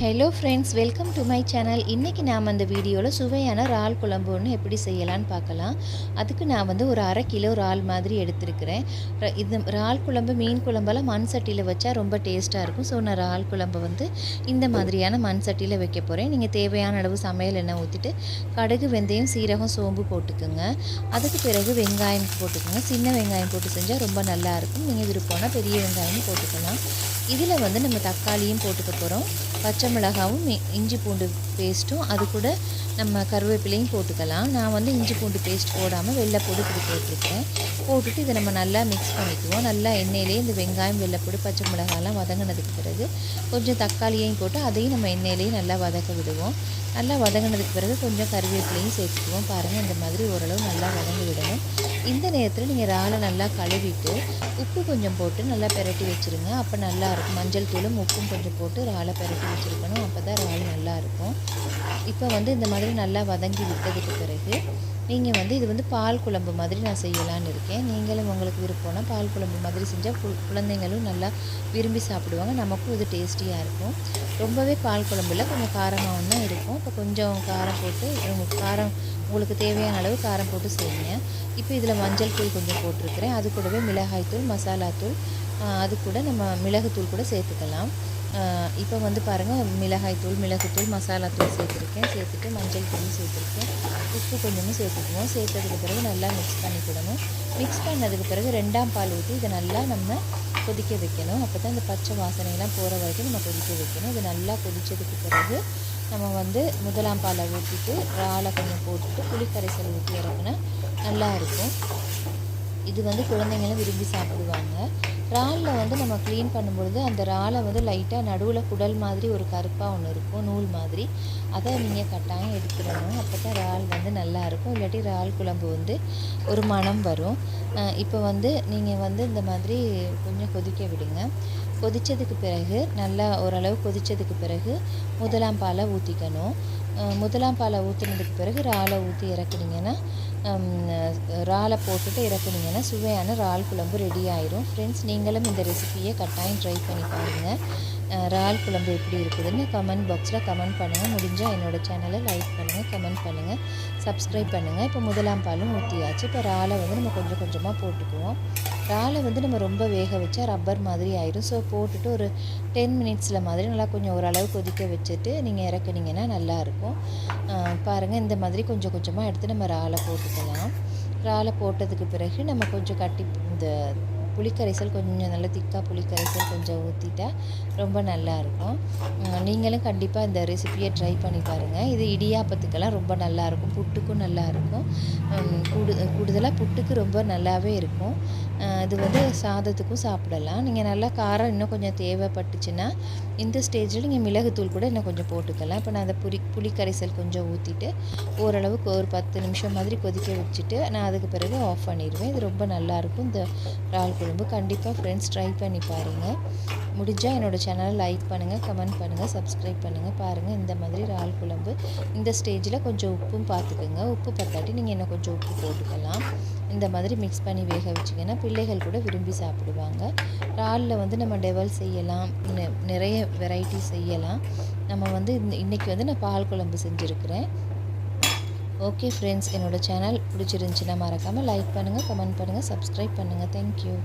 Hello friends, welcome to my channel. இன்றைக்கி நாம் அந்த வீடியோவில் சுவையான இறால் குழம்பு ஒன்று எப்படி செய்யலான்னு பார்க்கலாம். அதுக்கு நான் ஒரு 1/2 கிலோ இறால் மாதிரி எடுத்துருக்கிறேன். இது இறால் குழம்பு, மீன் குழம்பெல்லாம் மண் சட்டியில் வச்சா ரொம்ப டேஸ்ட்டாக இருக்கும். ஸோ நான் இறால் குழம்பு இந்த மாதிரியான மண் சட்டியில் வைக்க போகிறேன். நீங்கள் தேவையான அளவு சமையல் எண்ணெய் ஊற்றிட்டு கடுகு, வெந்தயம், சீரகம், சோம்பு போட்டுக்குங்க. அதுக்கு பிறகு வெங்காயம் போட்டுக்கோங்க. சின்ன வெங்காயம் போட்டு செஞ்சால் ரொம்ப நல்லாயிருக்கும். நீங்கள் விருப்பம்னா பெரிய வெங்காயமும் போட்டுக்கலாம். இதில் நம்ம தக்காளியும் போட்டுக்க போகிறோம். பச்சை மிளகாவும் இஞ்சி பூண்டு பேஸ்ட்டும், அது கூட நம்ம கருவேப்பிலையும் போட்டுக்கலாம். நான் இஞ்சி பூண்டு பேஸ்ட் போடாமல் வெள்ளைப்பூடு இப்படி போட்டிருக்கேன். போட்டுட்டு இதை நம்ம நல்லா மிக்ஸ் பண்ணிக்குவோம். நல்லா எண்ணெயிலே இந்த வெங்காயம், வெள்ளைப்பூடு, பச்சை மிளகாலாம் வதங்கினதுக்கு பிறகு கொஞ்சம் தக்காளியையும் போட்டு அதையும் நம்ம எண்ணெயிலேயே நல்லா வதக்க விடுவோம். நல்லா வதங்கினதுக்கு பிறகு கொஞ்சம் கருவேப்பிலையும் சேர்த்துக்குவோம். பாருங்கள், இந்த மாதிரி ஓரளவு நல்லா வதங்கி விடணும். இந்த நேரத்தில் நீங்கள் இறாலை நல்லா கழுவிட்டு உப்பு கொஞ்சம் போட்டு நல்லா பெரட்டி வச்சுருங்க. அப்போ நல்லாயிருக்கும். மஞ்சள் தூளும் உப்பும் கொஞ்சம் போட்டு இறாலை பெரட்டி வச்சுருக்கணும். அப்போ தான் இறால் நல்லாயிருக்கும். இப்போ இந்த மாதிரி நல்லா வதங்கி விட்டதுக்கு பிறகு நீங்கள் இது பால் குழம்பு மாதிரி நான் செய்யலான்னு இருக்கேன். நீங்களும் உங்களுக்கு விருப்பம்னா பால் குழம்பு மாதிரி செஞ்சால் குழந்தைங்களும் நல்லா விரும்பி சாப்பிடுவாங்க. நமக்கும் இது டேஸ்டியாக இருக்கும். ரொம்பவே பால் குழம்புல கொஞ்சம் காரமாகவும் தான் இருக்கும். இப்போ கொஞ்சம் காரம் போட்டு உங்களுக்கு தேவையான அளவு காரம் போட்டு செய்யுங்க. இப்போ இதில் மஞ்சள் தூள் கொஞ்சம் போட்டிருக்கிறேன். அது கூடவே மிளகாய்த்தூள், மசாலாத்தூள், அது கூட நம்ம மிளகுத்தூள் கூட சேர்த்துக்கலாம். இப்போ பாருங்கள், மிளகாய்த்தூள், மிளகுத்தூள், மசாலாத்தூள் சேர்த்துருக்கேன். சேர்த்துட்டு மஞ்சள் தூள் சேர்த்துருக்கேன். உப்பு கொஞ்சமும் சேர்த்துக்குவோம். சேர்த்ததுக்கு பிறகு நல்லா மிக்ஸ் பண்ணிக்கிடணும். மிக்ஸ் பண்ணதுக்கு பிறகு 2ஆம் பால் ஊற்றி இதை நல்லா நம்ம கொதிக்க வைக்கணும். அப்போ தான் இந்த பச்சை வாசனையெல்லாம் போகிற வரைக்கும் நம்ம கொதிக்க வைக்கணும். இது நல்லா கொதித்ததுக்கு பிறகு நம்ம 1ஆம் பாலை ஊற்றிட்டு இறாலை கொஞ்சம் போட்டுட்டு புளிக்கரைசல் ஊற்றி இறக்குனா நல்லாயிருக்கும். இது குழந்தைங்களும் விரும்பி சாப்பிடுவாங்க. இறாலில் நம்ம க்ளீன் பண்ணும்பொழுது அந்த இறாலை லைட்டாக நடுவில் குடல் மாதிரி ஒரு கருப்பாக ஒன்று இருக்கும், நூல் மாதிரி. அதை நீங்கள் கட்டாயம் எடுத்துடணும். அப்போ தான் இறால் நல்லாயிருக்கும். இல்லாட்டி இறால் குழம்பு ஒரு மணம் வரும். இப்போ நீங்கள் இந்த மாதிரி கொஞ்சம் கொதிக்க விடுங்க. கொதித்ததுக்கு பிறகு நல்லா ஓரளவு கொதித்ததுக்கு பிறகு 1ஆம் பாலை ஊற்றிக்கணும். 1ஆம் பாலை ஊற்றினதுக்கு பிறகு இறாலை ஊற்றி இறக்குனீங்கன்னா, இறாலை போட்டுட்டு இறக்குனீங்கன்னா சுவையான இறால் குழம்பு ரெடி ஆயிரும். ஃப்ரெண்ட்ஸ், நீங்களும் இந்த ரெசிபியை கட்டாயம் ட்ரை பண்ணி பாருங்கள். இறால் குழம்பு எப்படி இருக்குதுன்னு கமெண்ட் பாக்ஸில் கமெண்ட் பண்ணுங்கள். முடிஞ்சால் என்னோடய சேனலை லைக் பண்ணுங்கள், கமெண்ட் பண்ணுங்கள், சப்ஸ்கிரைப் பண்ணுங்கள். இப்போ 1ஆம் பாலும் ஊற்றியாச்சு. இப்போ இறாலை நம்ம கொஞ்சம் கொஞ்சமாக போட்டுக்குவோம். இறாலை நம்ம ரொம்ப வேக வச்சா ரப்பர் மாதிரி ஆயிரும். ஸோ போட்டுட்டு ஒரு 10 மினிட்ஸில் மாதிரி நல்லா கொஞ்சம் ஓரளவு கொதிக்க வச்சுட்டு நீங்கள் இறக்குனீங்கன்னா நல்லாயிருக்கும். பாருங்கள், இந்த மாதிரி கொஞ்சம் கொஞ்சமாக எடுத்து நம்ம இறாலை போட்டுக்கலாம். இறாலை போட்டதுக்கு பிறகு நம்ம கொஞ்சம் இந்த புளிக்கரைசல் கொஞ்சம் நல்லா திக்காக புளிக்கரைசல் கொஞ்சம் ஊற்றிட்டா ரொம்ப நல்லாயிருக்கும். நீங்களும் கண்டிப்பாக இந்த ரெசிபியை ட்ரை பண்ணி பாருங்கள். இது இடியாப்பத்துக்கெல்லாம் ரொம்ப நல்லாயிருக்கும். புட்டுக்கும் நல்லாயிருக்கும். கூடுதலாக புட்டுக்கு ரொம்ப நல்லாவே இருக்கும். இது சாதத்துக்கும் சாப்பிடலாம். நீங்கள் நல்லா காரம் இன்னும் கொஞ்சம் தேவைப்பட்டுச்சுன்னா இந்த ஸ்டேஜில் நீங்கள் மிளகுத்தூள் கூட இன்னும் கொஞ்சம் போட்டுக்கலாம். இப்போ நான் அந்த புளிக்கரைசல் கொஞ்சம் ஊற்றிட்டு ஓரளவுக்கு ஒரு 10 நிமிஷம் மாதிரி கொதிக்க வச்சுட்டு நான் அதுக்கு பிறகு ஆஃப் பண்ணிடுவேன். இது ரொம்ப நல்லாயிருக்கும். இந்த இறால் குழம்பு கண்டிப்பாக ஃப்ரெண்ட்ஸ் ட்ரை பண்ணி பாருங்கள். முடிஞ்சால் என்னோடய சேனலை லைக் பண்ணுங்கள், கமெண்ட் பண்ணுங்கள், சப்ஸ்கிரைப் பண்ணுங்கள். பாருங்கள், இந்த மாதிரி இறால் குழம்பு இந்த ஸ்டேஜில் கொஞ்சம் உப்பும் பார்த்துக்குங்க. உப்பு பத்தாட்டி நீங்கள் இன்னும் கொஞ்சம் உப்பு போட்டுக்கலாம். இந்த மாதிரி மிக்ஸ் பண்ணி வேக வச்சிங்கன்னா பிள்ளைகள் கூட விரும்பி சாப்பிடுவாங்க. இறாலில் நம்ம டெவல் செய்யலாம், நிறைய வெரைட்டி செய்யலாம். நம்ம இன்றைக்கி நான் பால் குழம்பு செஞ்சுருக்கிறேன். ஓகே ஃப்ரெண்ட்ஸ், என்னோடய சேனல் பிடிச்சிருந்துச்சின்னா மறக்காமல் லைக் பண்ணுங்கள், கமெண்ட் பண்ணுங்கள், சப்ஸ்கிரைப் பண்ணுங்கள். தேங்க்யூ.